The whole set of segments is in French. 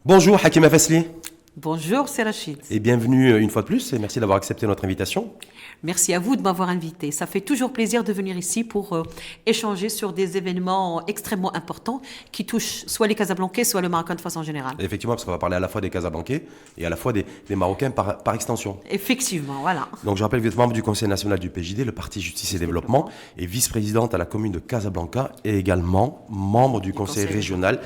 Bonjour Hakima Fesli. Bonjour, c'est Rachid. Et bienvenue une fois de plus et merci d'avoir accepté notre invitation. Merci à vous de m'avoir invité. Ça fait toujours plaisir de venir ici pour échanger sur des événements extrêmement importants qui touchent soit les Casablancais, soit le Marocain de façon générale. Effectivement, parce qu'on va parler à la fois des Casablancais et à la fois des Marocains par extension. Effectivement, voilà. Donc je rappelle que vous êtes membre du Conseil national du PJD, le Parti Justice et Développement, et vice-présidente à la commune de Casablanca et également membre du Conseil régional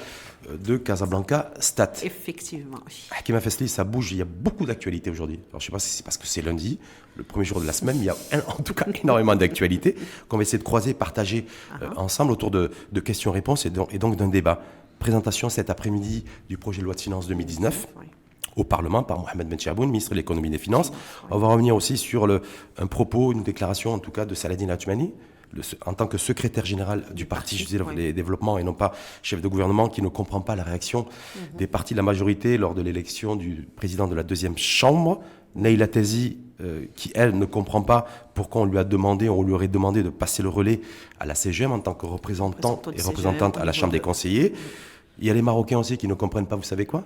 de Casablanca Stat. Effectivement, oui. Hakima Fesli, ça bouge, il y a beaucoup d'actualités aujourd'hui. Alors je ne sais pas si c'est parce que c'est lundi, le premier jour de la semaine, il y a en tout cas énormément d'actualités qu'on va essayer de croiser, partager ensemble autour de questions-réponses et donc d'un débat. Présentation cet après-midi du projet de loi de finances 2019. Oui. Au Parlement par Mohamed Benchaboun, ministre de l'économie et des finances. On va revenir aussi sur un propos, une déclaration en tout cas de Saladin Atmani, en tant que secrétaire général du Parti Justice et Développement et non pas chef de gouvernement, qui ne comprend pas la réaction des partis de la majorité lors de l'élection du président de la deuxième chambre, Neila Tezi, qui elle ne comprend pas pourquoi on lui aurait demandé de passer le relais à la CGM en tant que représentant et représentante à la Chambre des conseillers. Il y a les Marocains aussi qui ne comprennent pas, vous savez quoi ?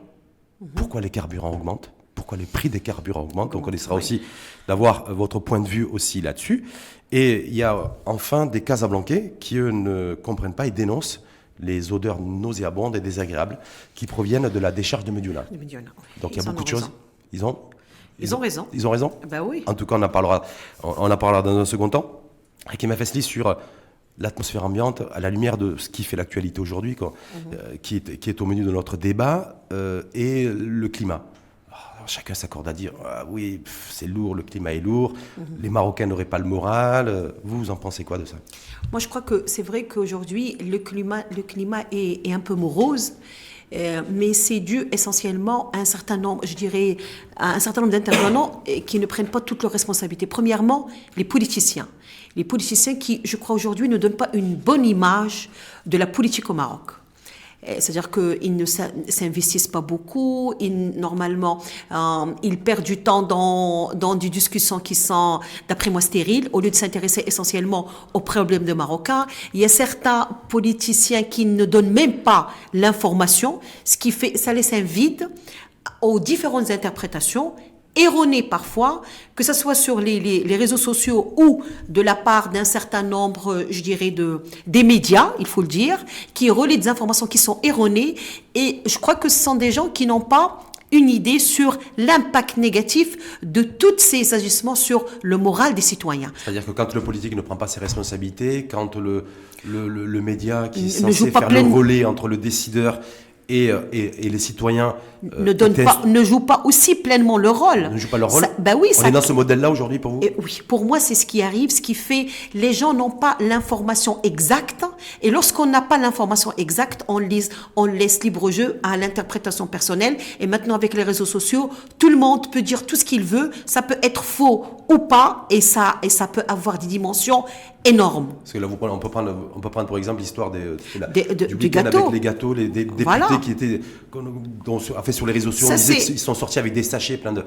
Pourquoi les carburants augmentent ? Pourquoi les prix des carburants augmentent ? Donc on essaiera aussi d'avoir votre point de vue aussi là-dessus. Et il y a enfin des Casablancais qui, eux, ne comprennent pas et dénoncent les odeurs nauséabondes et désagréables qui proviennent de la décharge de Mediouna. Donc il y a beaucoup de choses. Ils ont raison. Ils ont raison ? Ben oui. En tout cas, on en parlera dans un second temps. Hakima Fesli sur l'atmosphère ambiante à la lumière de ce qui fait l'actualité aujourd'hui, qui est au menu de notre débat, et le climat. Chacun s'accorde à dire oui, c'est lourd, le climat est lourd, les Marocains n'auraient pas le moral. Vous en pensez quoi de ça ? Moi, je crois que c'est vrai qu'aujourd'hui, le climat est un peu morose. Mais c'est dû essentiellement à un certain nombre, d'intervenants qui ne prennent pas toutes leurs responsabilités. Premièrement, les politiciens. Les politiciens qui, je crois aujourd'hui, ne donnent pas une bonne image de la politique au Maroc. C'est-à-dire qu'ils ne s'investissent pas beaucoup, normalement, ils perdent du temps dans des discussions qui sont, d'après moi, stériles, au lieu de s'intéresser essentiellement aux problèmes des Marocains. Il y a certains politiciens qui ne donnent même pas l'information, ce qui fait, ça laisse un vide aux différentes interprétations, erronées parfois, que ce soit sur les réseaux sociaux ou de la part d'un certain nombre, des médias, il faut le dire, qui relaient des informations qui sont erronées. Et je crois que ce sont des gens qui n'ont pas une idée sur l'impact négatif de tous ces agissements sur le moral des citoyens. C'est-à-dire que quand le politique ne prend pas ses responsabilités, quand le média qui est censé faire le relais entre le décideur et les citoyens ne jouent pas aussi pleinement leur rôle. Ne jouent pas leur rôle. On est dans ce modèle-là aujourd'hui pour vous ? Oui, pour moi c'est ce qui arrive, ce qui fait les gens n'ont pas l'information exacte, et lorsqu'on n'a pas l'information exacte, on laisse libre jeu à l'interprétation personnelle. Et maintenant avec les réseaux sociaux, tout le monde peut dire tout ce qu'il veut, ça peut être faux ou pas, et ça peut avoir des dimensions énormes. Parce que là, on peut prendre pour exemple l'histoire du gâteau. Avec les gâteaux, des députés qui étaient sur les réseaux sociaux, ils sont sortis avec des sachets pleins de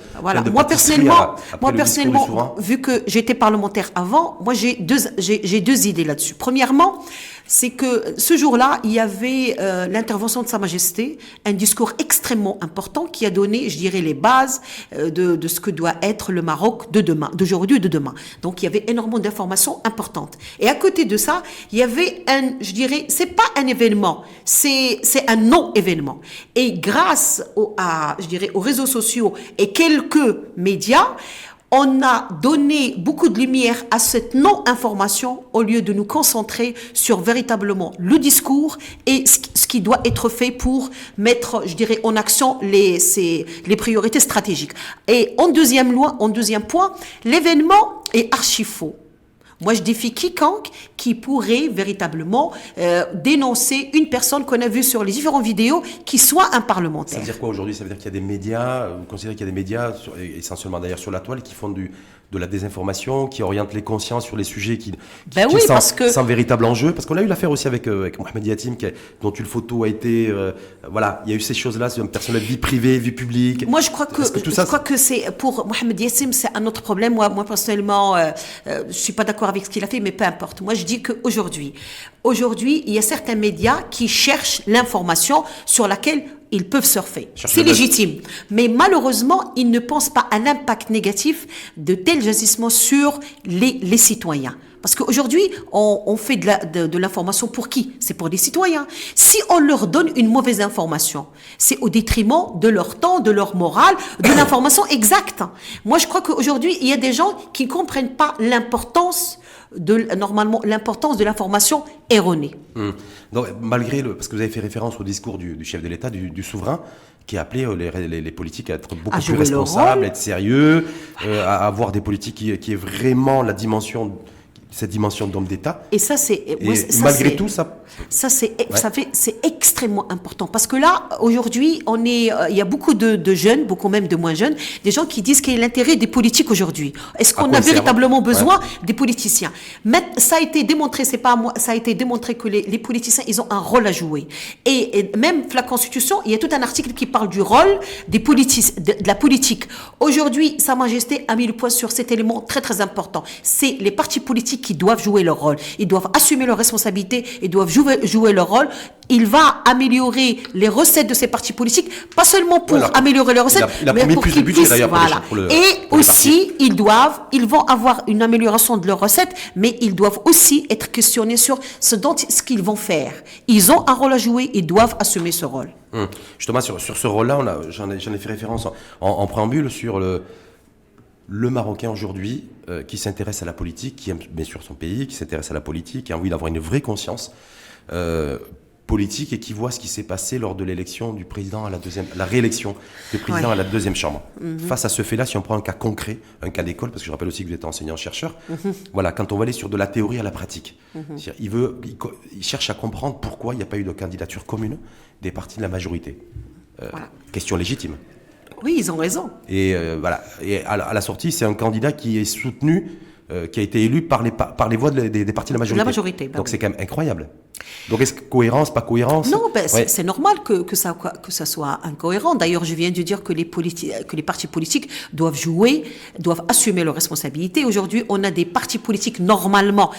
Moi personnellement, vu que j'étais parlementaire avant, moi j'ai deux idées là-dessus. Premièrement, c'est que ce jour-là, il y avait l'intervention de Sa Majesté, un discours extrêmement important qui a donné, les bases de ce que doit être le Maroc de demain, d'aujourd'hui et de demain. Donc il y avait énormément d'informations importantes. Et à côté de ça, il y avait c'est pas un événement, c'est un non-événement. Et grâce aux réseaux sociaux et quelques médias, on a donné beaucoup de lumière à cette non-information au lieu de nous concentrer sur véritablement le discours et ce qui doit être fait pour mettre, en action les priorités stratégiques. Et en deuxième point, l'événement est archi faux. Moi, je défie quiconque qui pourrait véritablement dénoncer une personne qu'on a vue sur les différentes vidéos qui soit un parlementaire. Ça veut dire quoi aujourd'hui? Ça veut dire qu'il y a des médias, vous considérez qu'il y a des médias, essentiellement d'ailleurs sur la toile, qui font de la désinformation, qui orientent les consciences sur les sujets sans véritable enjeu. Parce qu'on a eu l'affaire aussi avec Mohamed Yatim, dont une photo a été... voilà, il y a eu ces choses-là, c'est une personne de vie privée, vie publique. Moi, je crois que c'est pour Mohamed Yatim, c'est un autre problème. Moi personnellement, je suis pas d'accord avec ce qu'il a fait, mais peu importe. Moi, je dis qu'aujourd'hui, il y a certains médias qui cherchent l'information sur laquelle ils peuvent surfer. C'est légitime. Mais malheureusement, ils ne pensent pas à l'impact négatif de tels agissements sur les citoyens. Parce qu'aujourd'hui, on fait de l'information pour qui? C'est pour les citoyens. Si on leur donne une mauvaise information, c'est au détriment de leur temps, de leur morale, de l'information exacte. Moi, je crois qu'aujourd'hui, il y a des gens qui ne comprennent pas l'importance de l'information erronée. Donc, parce que vous avez fait référence au discours du chef de l'État, du souverain, qui a appelé les politiques à être beaucoup plus responsables, à être sérieux, à avoir des politiques qui aient vraiment cette dimension d'homme d'État. Et ça, c'est... malgré tout, c'est extrêmement important. Parce que là, aujourd'hui, il y a beaucoup de jeunes, beaucoup même de moins jeunes, des gens qui disent quel est l'intérêt des politiques aujourd'hui. Est-ce qu'on a véritablement besoin des politiciens? Mais ça a été démontré, c'est pas moi, ça a été démontré que les politiciens, ils ont un rôle à jouer. Et même la Constitution, il y a tout un article qui parle du rôle de la politique. Aujourd'hui, Sa Majesté a mis le point sur cet élément très très important. C'est les partis politiques qui doivent jouer leur rôle. Ils doivent assumer leurs responsabilités, ils doivent jouer leur rôle. Il va améliorer les recettes de ces partis politiques, pas seulement pour améliorer les recettes, mais pour qu'ils puissent... Voilà. Et aussi, ils vont avoir une amélioration de leurs recettes, mais ils doivent aussi être questionnés sur ce qu'ils vont faire. Ils ont un rôle à jouer, ils doivent assumer ce rôle. Justement, sur ce rôle-là, j'en ai fait référence en préambule sur le Marocain aujourd'hui qui s'intéresse à la politique, qui aime bien sûr son pays, qui s'intéresse à la politique, qui a envie d'avoir une vraie conscience politique et qui voit ce qui s'est passé lors de l'élection du président la réélection du président à la deuxième chambre. Face à ce fait-là, si on prend un cas concret, un cas d'école, parce que je rappelle aussi que vous êtes enseignant-chercheur, voilà, quand on va aller sur de la théorie à la pratique, il cherche à comprendre pourquoi il n'y a pas eu de candidature commune des partis de la majorité. Question légitime. Oui, ils ont raison. Et voilà. Et à la sortie, c'est un candidat qui est soutenu, qui a été élu par les voix des partis de la majorité. La majorité. Donc c'est quand même incroyable. Donc est-ce que cohérence, pas cohérence? Non, c'est normal que ça soit incohérent. D'ailleurs, je viens de dire que les partis politiques doivent assumer leurs responsabilités. Aujourd'hui, on a des partis politiques normalement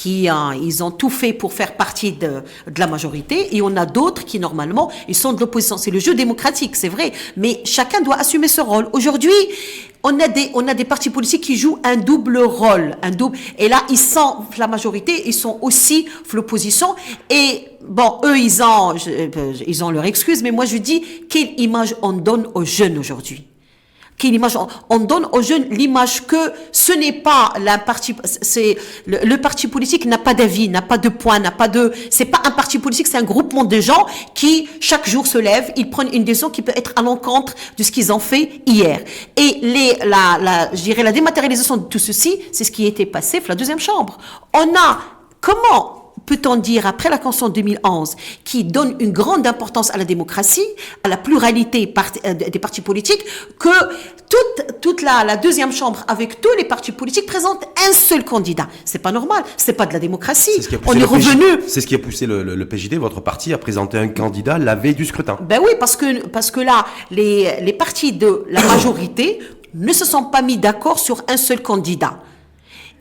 ils ont tout fait pour faire partie de la majorité, et on a d'autres qui normalement ils sont de l'opposition. C'est le jeu démocratique, c'est vrai, mais chacun doit assumer ce rôle. Aujourd'hui, on a des partis politiques qui jouent un double rôle, et là ils sont la majorité, ils sont aussi l'opposition, et bon, eux ils ont leur excuse, mais moi je dis, quelle image on donne aux jeunes aujourd'hui? Quelle image on donne aux jeunes? L'image que ce n'est pas le parti politique n'a pas d'avis, n'a pas de point, c'est pas un parti politique, c'est un groupement de gens qui chaque jour se lèvent, ils prennent une décision qui peut être à l'encontre de ce qu'ils ont fait hier. Et je dirais la dématérialisation de tout ceci, c'est ce qui a été passé pour la deuxième chambre. Comment peut-on dire, après la Constitution de 2011, qui donne une grande importance à la démocratie, à la pluralité des partis politiques, que toute la deuxième chambre, avec tous les partis politiques, présente un seul candidat? C'est pas normal, c'est pas de la démocratie. On est revenu. C'est ce qui a poussé le PJD, votre parti, à présenter un candidat la veille du scrutin. Ben oui, parce que là, les partis de la majorité ne se sont pas mis d'accord sur un seul candidat.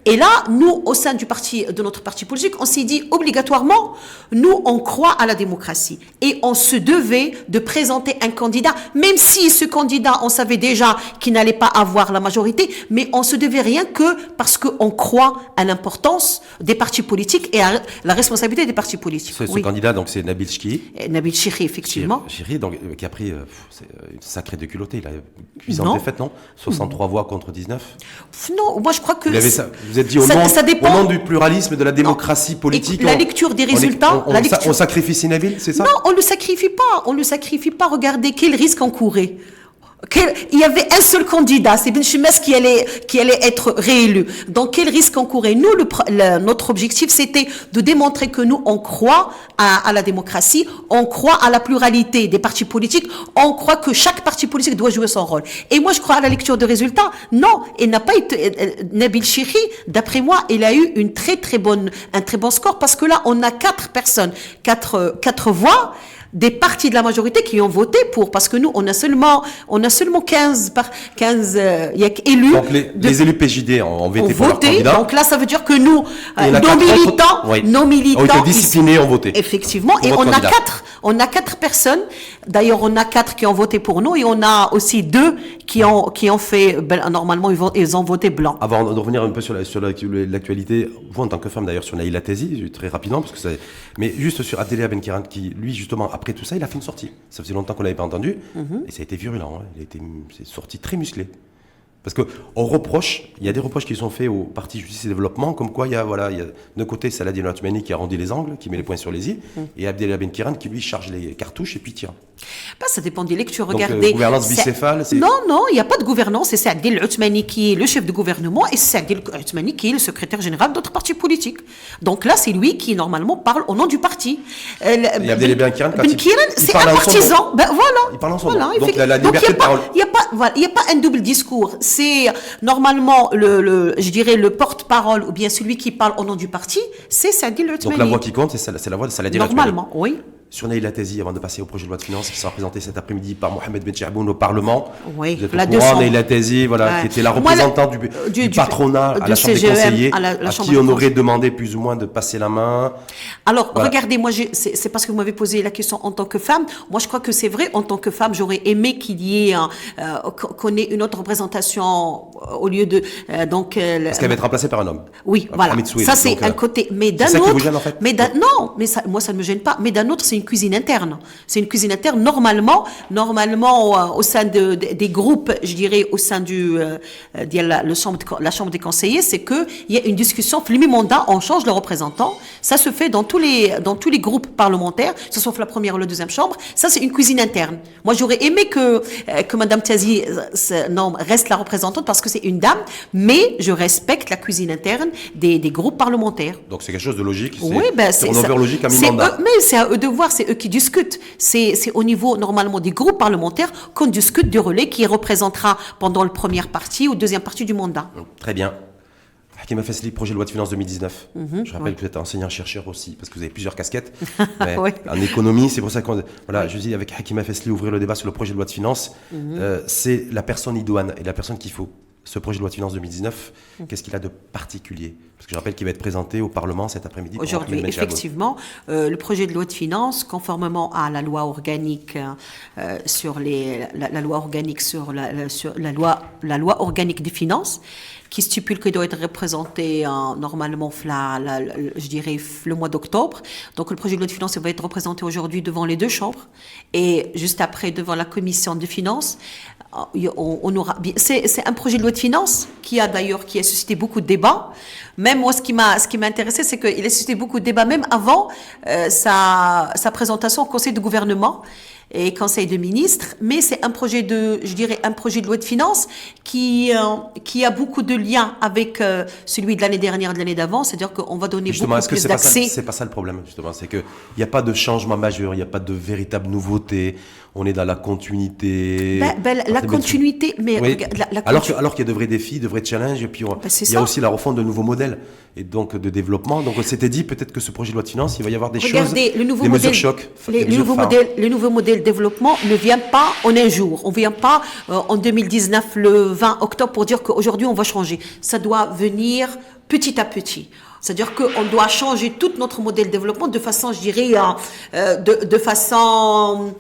Et là, nous, au sein de notre parti politique, on s'est dit obligatoirement, nous, on croit à la démocratie. Et on se devait de présenter un candidat, même si ce candidat, on savait déjà qu'il n'allait pas avoir la majorité, mais on se devait rien que parce qu'on croit à l'importance des partis politiques et à la responsabilité des partis politiques. Ce candidat, donc, c'est Nabil Chiri. Nabil Chiri, effectivement. Chiri, donc, qui a pris une sacrée déculottée. Il a cuisant défaite, non? 63 voix contre 19. Non, moi, je crois que... Vous êtes dit au nom du pluralisme, de la démocratie politique. La lecture des résultats. On sacrifie Nabil, c'est ça? Non, on ne le sacrifie pas. Regardez quel risque on courait. Il y avait un seul candidat, c'est Ben Chimès qui allait être réélu. Donc, quel risque on courait? Nous, notre objectif, c'était de démontrer que nous, on croit à la démocratie, on croit à la pluralité des partis politiques, on croit que chaque parti politique doit jouer son rôle. Et moi, je crois à la lecture de résultats. Non, il n'a pas été, Nabil Chiri, d'après moi, il a eu un très bon score parce que là, on a 4 personnes, 4 voix, des partis de la majorité qui ont voté pour, parce que nous, on a seulement 15 élus. Donc, les élus PJD ont voté pour leur candidat. Donc là, ça veut dire que nous, nos militants. Ont été disciplinés, ont voté. Effectivement. Et on a 4 personnes. D'ailleurs, on a 4 qui ont voté pour nous et on a aussi 2 qui ont fait, normalement, ils ont voté blanc. Avant de revenir un peu sur l'actualité, vous en tant que femme d'ailleurs, sur Naïla Tazi, très rapidement, mais juste sur Abdellah Benkiran, qui, lui, justement, après tout ça, il a fait une sortie. Ça faisait longtemps qu'on l'avait pas entendu, et ça a été virulent. Hein. C'est sorti très musclé. Parce que il y a des reproches qui sont faits au Parti Justice et Développement, comme quoi il y a d'un côté Saladin Othmani qui a rendu les angles, qui met les points sur les i, et Abdellah Benkiran qui lui charge les cartouches et puis tire. Ça dépend des lectures. Donc, regardez. Gouvernance bicéphale, c'est... Non, il n'y a pas de gouvernance. C'est Saladin Othmani qui est le chef de gouvernement et Saladin Othmani qui est le secrétaire général d'autres partis politiques. Donc là, c'est lui qui normalement parle au nom du parti. Et Abdellah Benkiran, c'est un partisan. Voilà. Il parle en son nom. Donc la liberté de parole. Il n'y a pas un double discours. C'est normalement je dirais le porte-parole ou bien celui qui parle au nom du parti, c'est Saladin Othmani. Donc la voix qui compte, c'est la voix de Saladin Othmani. Normalement, oui. Sur Naïla Tazi, avant de passer au projet de loi de finances qui sera présenté cet après-midi par Mohamed Ben Chaboun au Parlement. Oui, vous êtes au courant, Naïla Tazi, qui était la représentante du patronat à la Chambre des conseillers, à qui on aurait demandé plus ou moins de passer la main. Alors, regardez, moi, c'est parce que vous m'avez posé la question en tant que femme. Moi, je crois que c'est vrai, en tant que femme, j'aurais aimé qu'il y ait qu'on ait une autre représentation au lieu de parce qu'elle va être remplacée par un homme. Oui, voilà. Ça, c'est un côté. Mais d'un autre, ça qui vous gêne, en fait. Non, mais moi, ça ne me gêne pas. Mais d'un autre, c'est une cuisine interne. C'est une cuisine interne. Normalement, au sein des groupes, je dirais, au sein la Chambre des conseillers, c'est qu'il y a une discussion. Le mi-mandat, on change le représentant. Ça se fait dans tous les groupes parlementaires, que ce soit la première ou la deuxième chambre. Ça, c'est une cuisine interne. Moi, j'aurais aimé que Madame Tazi reste la représentante parce que c'est une dame, mais je respecte la cuisine interne des groupes parlementaires. Donc, c'est quelque chose de logique. Oui, c'est logique à mi-mandat. Mais c'est à eux de voir, c'est eux qui discutent. C'est au niveau, normalement, des groupes parlementaires qu'on discute du relais qui représentera pendant la première partie ou deuxième partie du mandat. Très bien. Hakima Fesli, projet de loi de finances 2019. Je rappelle que vous êtes enseignant-chercheur aussi, parce que vous avez plusieurs casquettes. Oui. En économie, c'est pour ça je dis avec Hakima Fesli, ouvrir le débat sur le projet de loi de finances. C'est la personne idoine et la personne qu'il faut. Ce projet de loi de finances 2019, qu'est-ce qu'il a de particulier? Parce que je rappelle qu'il va être présenté au Parlement cet après-midi. Aujourd'hui, effectivement, le projet de loi de finances, conformément à la loi organique sur la loi organique des finances, qui stipule qu'il doit être représenté normalement, je dirais, le mois d'octobre. Donc, le projet de loi de finances va être représenté aujourd'hui devant les 2 chambres et juste après devant la commission des finances. On aura. C'est un projet de loi de finances qui a suscité beaucoup de débats. Même moi, ce qui m'a intéressé, c'est qu'il a suscité beaucoup de débats même avant sa présentation au Conseil de gouvernement et Conseil de ministres, mais c'est un projet de loi de finances qui a beaucoup de liens avec celui de l'année dernière, de l'année d'avant, c'est-à-dire qu'on va donner justement, beaucoup plus d'accès. C'est pas ça le problème, justement, c'est qu'il n'y a pas de changement majeur, il n'y a pas de véritable nouveauté, on est dans la continuité. La continuité, mais oui. Alors qu'il y a de vrais défis, de vrais challenges, et puis il y a aussi la refonte de nouveaux modèles et donc de développement. Donc on s'était dit peut-être que ce projet de loi de finances, il va y avoir des choses, des mesures chocs. Le nouveau modèle de développement ne vient pas en un jour. On ne vient pas en 2019, le 20 octobre, pour dire qu'aujourd'hui on va changer. Ça doit venir petit à petit. C'est-à-dire qu'on doit changer tout notre modèle de développement de façon, je dirais, de façon...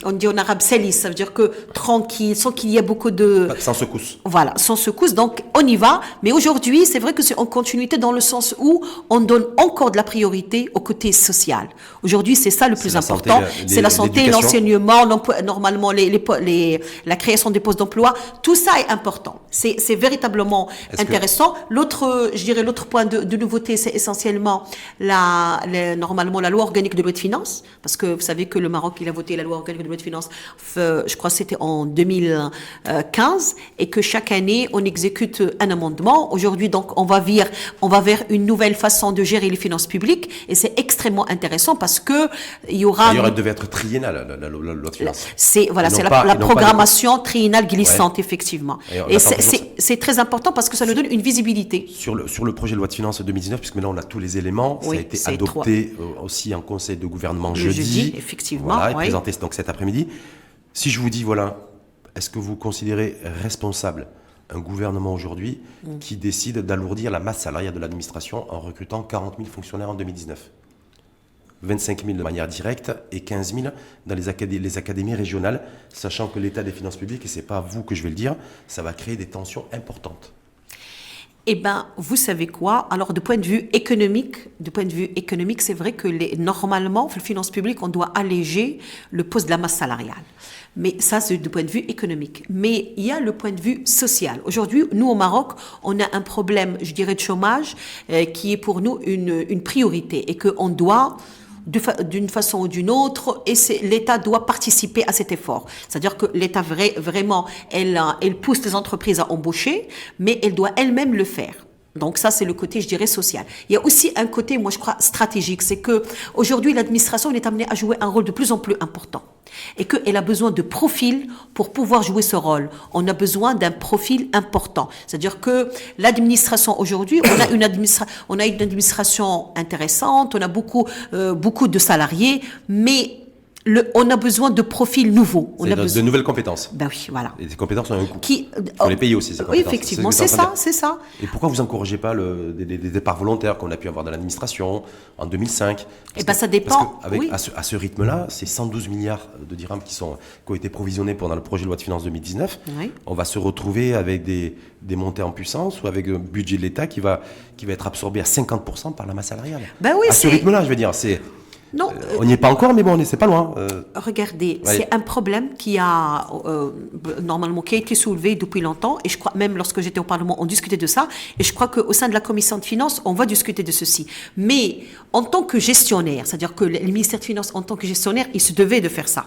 on dit en arabe salis, ça veut dire que tranquille, sans qu'il y ait beaucoup de... Sans secousse. Voilà, sans secousse, donc on y va. Mais aujourd'hui, c'est vrai que c'est en continuité dans le sens où on donne encore de la priorité au côté social. Aujourd'hui, c'est ça le plus important. C'est la santé, l'enseignement, normalement la création des postes d'emploi. Tout ça est important. C'est véritablement intéressant. L'autre point de nouveauté, c'est essentiellement normalement la loi organique de loi de finances. Parce que vous savez que le Maroc, il a voté la loi organique de loi de finances, je crois que c'était en 2015, et que chaque année, on exécute un amendement. Aujourd'hui, donc, on va vers une nouvelle façon de gérer les finances publiques, et c'est extrêmement intéressant parce que il y aura... D'ailleurs, elle devait être triennale, la loi de finances. C'est la programmation triennale glissante, effectivement. Et c'est très important parce que ça nous donne une visibilité. Sur le projet de loi de finances 2019, puisque maintenant on a tous les éléments, ça a été adopté aussi en conseil de gouvernement jeudi. Effectivement. Voilà, et présenté donc cet après-midi. Si je vous dis, voilà, est-ce que vous considérez responsable un gouvernement aujourd'hui qui décide d'alourdir la masse salariale de l'administration en recrutant 40 000 fonctionnaires en 2019 ? 25 000 de manière directe et 15 000 dans les académies régionales, sachant que l'état des finances publiques, et ce n'est pas à vous que je vais le dire, ça va créer des tensions importantes. Eh bien, vous savez quoi? Alors, de point de vue économique, c'est vrai que normalement, les finances publiques, on doit alléger le poste de la masse salariale. Mais ça, c'est du point de vue économique. Mais il y a le point de vue social. Aujourd'hui, nous, au Maroc, on a un problème, je dirais, de chômage qui est pour nous une priorité et qu'on doit... d'une façon ou d'une autre, et l'État doit participer à cet effort. C'est-à-dire que l'État vraiment, elle pousse les entreprises à embaucher, mais elle doit elle-même le faire. Donc ça, c'est le côté, je dirais, social. Il y a aussi un côté, moi je crois, stratégique, c'est que aujourd'hui l'administration est amenée à jouer un rôle de plus en plus important et qu'elle a besoin de profils pour pouvoir jouer ce rôle. On a besoin d'un profil important. C'est-à-dire que l'administration aujourd'hui, on a une administration intéressante, on a beaucoup de salariés, mais on a besoin de profils nouveaux. On a besoin de nouvelles compétences. Ben oui, voilà. Et ces compétences ont un coût. Il faut les payer aussi, ces compétences. Oui, effectivement, c'est ça. Et pourquoi vous n'encouragez pas des départs volontaires qu'on a pu avoir dans l'administration en 2005 ? Ça dépend. Parce à ce rythme-là, c'est 112 milliards de dirhams qui ont été provisionnés pendant le projet de loi de finances 2019. Oui. On va se retrouver avec des montées en puissance ou avec un budget de l'État qui va être absorbé à 50% par la masse salariale. Ben oui, à ce rythme-là, je veux dire, c'est... Non, on n'y est pas encore, mais bon, c'est pas loin. Regardez, c'est un problème qui a été soulevé depuis longtemps, et je crois même lorsque j'étais au Parlement, on discutait de ça, et je crois qu'au sein de la commission de finances, on va discuter de ceci. Mais en tant que gestionnaire, c'est-à-dire que le ministère des Finances, en tant que gestionnaire, il se devait de faire ça.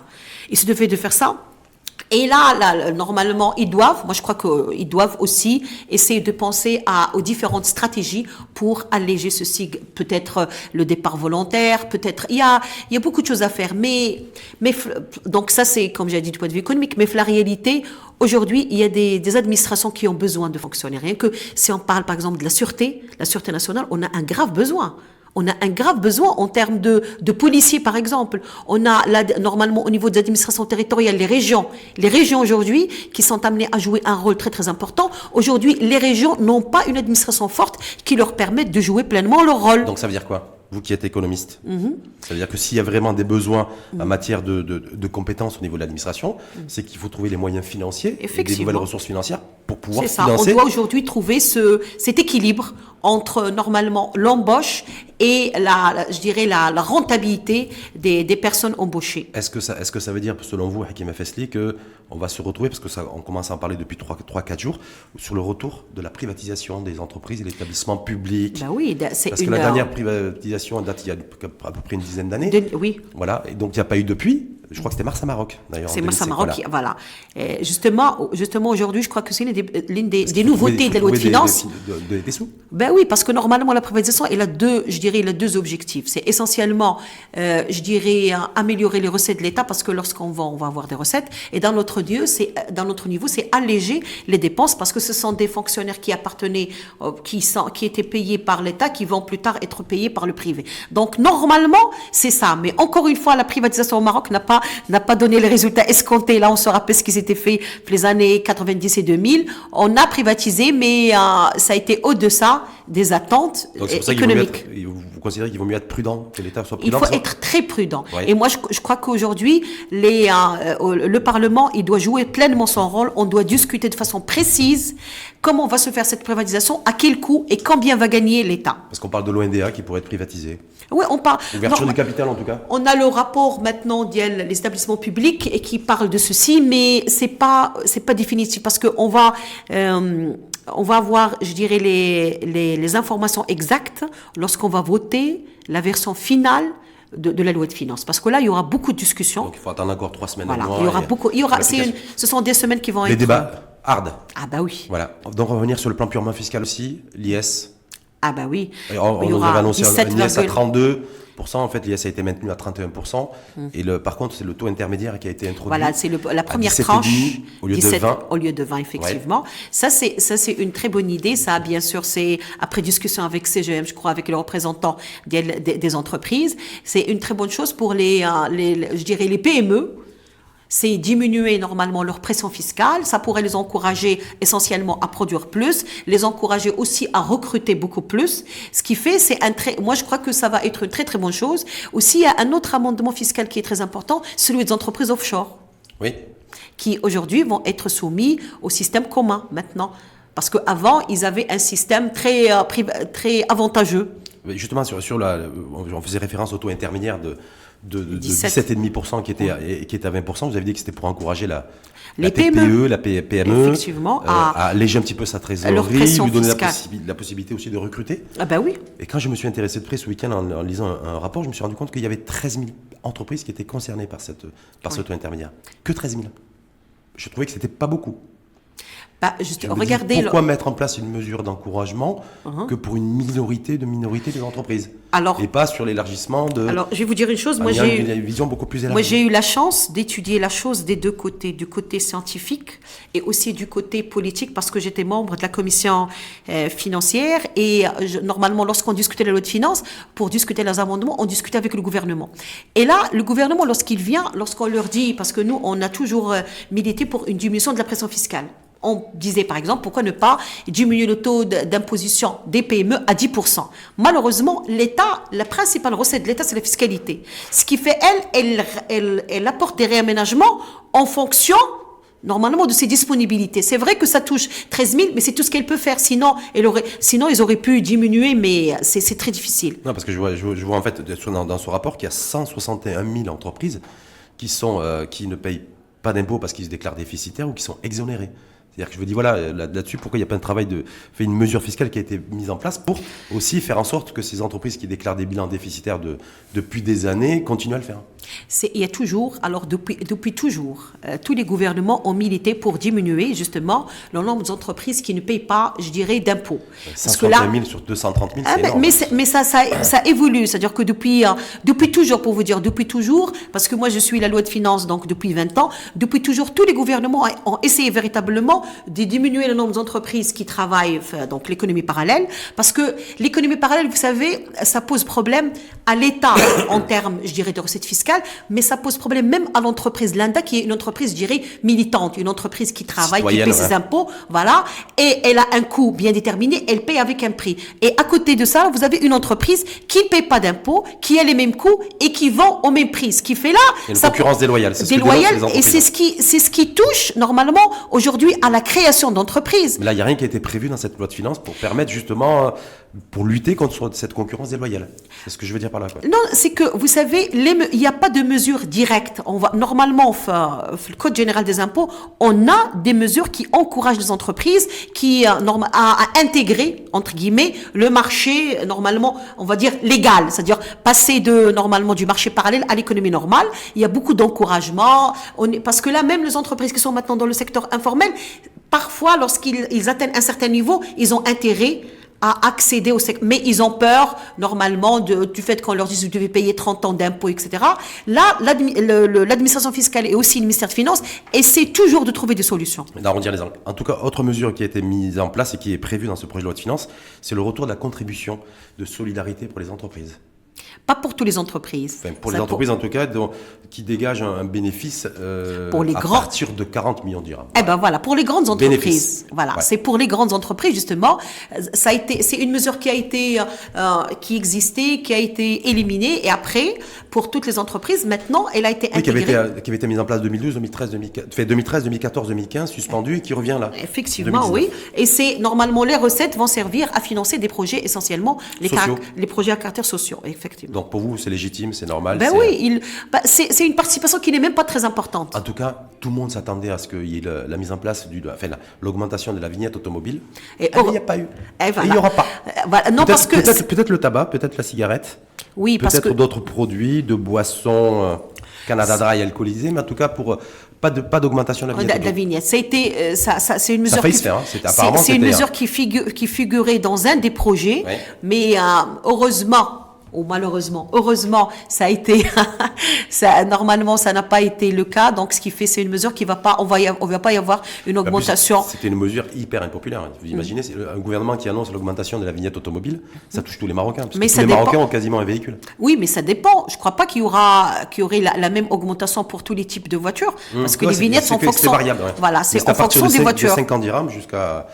Et là, normalement, moi je crois qu'ils doivent aussi essayer de penser aux différentes stratégies pour alléger ceci. Peut-être le départ volontaire, peut-être, il y a beaucoup de choses à faire. Mais donc ça c'est, comme j'ai dit, du point de vue économique, mais la réalité, aujourd'hui, il y a des administrations qui ont besoin de fonctionner. Rien que si on parle par exemple de la sûreté nationale, on a un grave besoin. On a un grave besoin en termes de policiers, par exemple. On a normalement au niveau des administrations territoriales, les régions aujourd'hui qui sont amenées à jouer un rôle très très important. Aujourd'hui, les régions n'ont pas une administration forte qui leur permette de jouer pleinement leur rôle. Donc ça veut dire quoi ? Vous qui êtes économiste, ça veut dire que s'il y a vraiment des besoins en matière de compétences au niveau de l'administration, c'est qu'il faut trouver les moyens financiers et des nouvelles ressources financières pour pouvoir financer. On doit aujourd'hui trouver cet équilibre entre normalement l'embauche et la rentabilité des personnes embauchées. Est-ce que ça veut dire, selon vous, Hakim Fessli, qu'on va se retrouver, parce que on commence à en parler depuis 3-4 jours, sur le retour de la privatisation des entreprises et des établissements publics? Ben oui, parce que la dernière privatisation date il y a à peu près une dizaine d'années. Oui. Voilà, et donc il n'y a pas eu depuis. Je crois que c'était Mars à Maroc, d'ailleurs. C'est Mars à Maroc, voilà. Justement, aujourd'hui, je crois que c'est l'une des nouveautés de la loi de finances. Des sous. Ben oui, parce que normalement, la privatisation, elle a deux objectifs. C'est essentiellement, améliorer les recettes de l'État, parce que lorsqu'on vend, on va avoir des recettes. Et dans notre niveau, c'est alléger les dépenses, parce que ce sont des fonctionnaires qui appartenaient, qui étaient payés par l'État, qui vont plus tard être payés par le privé. Donc, normalement, c'est ça. Mais encore une fois, la privatisation au Maroc n'a pas donné les résultats escomptés. Là, on se rappelle ce qui s'était fait les années 90 et 2000. On a privatisé, mais ça a été au-deças des attentes économiques. Vous considérez qu'il vaut mieux être prudent, que l'État soit prudent? Il faut être très prudent. Ouais. Et moi, je crois qu'aujourd'hui, le Parlement, il doit jouer pleinement son rôle. On doit discuter de façon précise comment va se faire cette privatisation, à quel coût et combien va gagner l'État. Parce qu'on parle de l'ONDA qui pourrait être privatisé. Oui, on parle. Ouverture du capital, en tout cas. On a le rapport maintenant des établissements publics et qui parle de ceci, mais c'est pas définitif, parce que on va avoir, je dirais, les informations exactes lorsqu'on va voter la version finale de la loi de finances. Parce que là, il y aura beaucoup de discussions. Donc il faut attendre encore 3 semaines. Voilà, un mois, il y aura beaucoup. Ce sont des semaines qui vont être. Les débats hard. Ah bah oui. Voilà. Donc on va revenir sur le plan purement fiscal aussi, l'IS. Ah bah oui. On nous avait annoncé un IS à 32%. En fait, l'IS a été maintenu à 31%. Et par contre, c'est le taux intermédiaire qui a été introduit. Voilà, c'est la première tranche. Au lieu de 20. Au lieu de 20, effectivement. Ouais. Ça, c'est une très bonne idée. Ça, bien sûr, c'est après discussion avec CGM, je crois, avec les représentants des entreprises. C'est une très bonne chose pour je dirais, les PME. C'est diminuer normalement leur pression fiscale, ça pourrait les encourager essentiellement à produire plus, les encourager aussi à recruter beaucoup plus. Ce qui fait, moi je crois que ça va être une très très bonne chose. Aussi, il y a un autre amendement fiscal qui est très important, celui des entreprises offshore. Oui. Qui aujourd'hui vont être soumis au système commun maintenant. Parce qu'avant, ils avaient un système très avantageux. Justement, on faisait référence au taux intermédiaire de 17,5% qui était à 20%. Vous avez dit que c'était pour encourager les TPE, la PME, effectivement, à alléger un petit peu sa trésorerie, lui donner la possibilité aussi de recruter. Ah ben oui. Et quand je me suis intéressé de près ce week-end en lisant un rapport, je me suis rendu compte qu'il y avait 13 000 entreprises qui étaient concernées par ce taux intermédiaire. Que 13 000. Je trouvais que c'était pas beaucoup. Bah, regardez. Pourquoi mettre en place une mesure d'encouragement que pour une minorité des entreprises et pas sur l'élargissement de. Alors, je vais vous dire une chose. Moi, j'ai une vision beaucoup plus élargie. Moi, j'ai eu la chance d'étudier la chose des deux côtés, du côté scientifique et aussi du côté politique, parce que j'étais membre de la commission financière et normalement, lorsqu'on discutait la loi de finances, pour discuter les amendements, on discutait avec le gouvernement. Et là, le gouvernement, lorsqu'on leur dit, parce que nous, on a toujours milité pour une diminution de la pression fiscale. On disait par exemple, pourquoi ne pas diminuer le taux d'imposition des PME à 10%. Malheureusement, l'État, la principale recette de l'État, c'est la fiscalité. Ce qui fait, elle apporte des réaménagements en fonction, normalement, de ses disponibilités. C'est vrai que ça touche 13 000, mais c'est tout ce qu'elle peut faire. Sinon, ils auraient pu diminuer, mais c'est très difficile. Non, parce que je vois en fait dans ce rapport qu'il y a 161 000 entreprises qui ne payent pas d'impôts parce qu'ils se déclarent déficitaires ou qui sont exonérées. C'est-à-dire que je me dis, voilà, là-dessus, pourquoi il n'y a pas un travail fait une mesure fiscale qui a été mise en place pour aussi faire en sorte que ces entreprises qui déclarent des bilans déficitaires depuis des années continuent à le faire. Il y a toujours, alors depuis toujours, tous les gouvernements ont milité pour diminuer justement le nombre d'entreprises qui ne payent pas, je dirais, d'impôts. 160 000 sur 230 000, c'est énorme. Mais ça évolue, c'est-à-dire que depuis toujours, pour vous dire, depuis toujours, parce que moi je suis la loi de finances donc depuis 20 ans, depuis toujours, tous les gouvernements ont essayé véritablement de diminuer le nombre d'entreprises qui travaillent, donc l'économie parallèle, parce que l'économie parallèle, vous savez, ça pose problème à l'État en termes, je dirais, de recettes fiscales, mais ça pose problème même à l'entreprise Landa, qui est une entreprise, je dirais, militante, une entreprise qui travaille, qui paie ses impôts, voilà, et elle a un coût bien déterminé, elle paye avec un prix. Et à côté de ça, vous avez une entreprise qui ne paye pas d'impôts, qui a les mêmes coûts et qui vend au même prix. Ce qui fait là... Il y a une concurrence déloyale. Et c'est ce qui touche, normalement, aujourd'hui, à la création d'entreprises. Mais là, il n'y a rien qui a été prévu dans cette loi de finances pour permettre justement, pour lutter contre cette concurrence déloyale. C'est ce que je veux dire par là, quoi. Non, c'est que, vous savez, il n'y a pas de mesures directes. Normalement, le Code général des impôts, on a des mesures qui encouragent les entreprises à intégrer, entre guillemets, le marché, normalement, on va dire, légal. C'est-à-dire passer normalement, du marché parallèle à l'économie normale. Il y a beaucoup d'encouragements. Parce que là, même les entreprises qui sont maintenant dans le secteur informel, parfois, lorsqu'ils atteignent un certain niveau, ils ont intérêt à accéder au secteur. Mais ils ont peur, normalement, du fait qu'on leur dise que vous devez payer 30 ans d'impôts, etc. Là, l'administration fiscale et aussi le ministère des Finances essaient toujours de trouver des solutions. D'arrondir les angles. En tout cas, autre mesure qui a été mise en place et qui est prévue dans ce projet de loi de finances, c'est le retour de la contribution de solidarité pour les entreprises. Pas pour toutes les entreprises. Enfin, pour les entreprises, en tout cas, qui dégagent un bénéfice partir de 40 millions de dirhams. Eh ben voilà, pour les grandes entreprises. Voilà, ouais. C'est pour les grandes entreprises, justement. C'est une mesure qui existait, qui a été éliminée. Et après, pour toutes les entreprises, maintenant, elle a été intégrée. Qui avait été mise en place 2012, 2013, 2014, 2015, suspendue et qui revient là. Effectivement, 2019. Oui. Et normalement, les recettes vont servir à financer des projets, essentiellement, les projets à caractère sociaux, effectivement. Donc pour vous, c'est légitime, c'est normal. Oui, c'est une participation qui n'est même pas très importante. En tout cas, tout le monde s'attendait à ce qu'il y ait la mise en place l'augmentation de la vignette automobile. Il n'y a pas eu. Et il n'y aura pas. Non, parce que peut-être le tabac, peut-être la cigarette. Oui, parce que peut-être d'autres produits, de boissons Canada Dry alcoolisées, mais en tout cas pour pas d'augmentation de la vignette. De la vignette. Ça a été, c'est une mesure. Ça a failli se faire. Hein. C'est une mesure qui figurait dans un des projets, ouais. Mais heureusement. Ou malheureusement, heureusement, ça a été, normalement, ça n'a pas été le cas. Donc, ce qui fait, c'est une mesure qui va pas, on va pas y avoir une augmentation. C'était une mesure hyper impopulaire. Vous imaginez, c'est un gouvernement qui annonce l'augmentation de la vignette automobile, ça touche tous les Marocains. Parce que tous les Marocains ont quasiment un véhicule. Oui, mais ça dépend. Je crois pas qu'il y aurait la même augmentation pour tous les types de voitures, parce que les vignettes sont en fonction. C'est variable. Ouais. Voilà, c'est en fonction des voitures. De 50 dirhams jusqu'à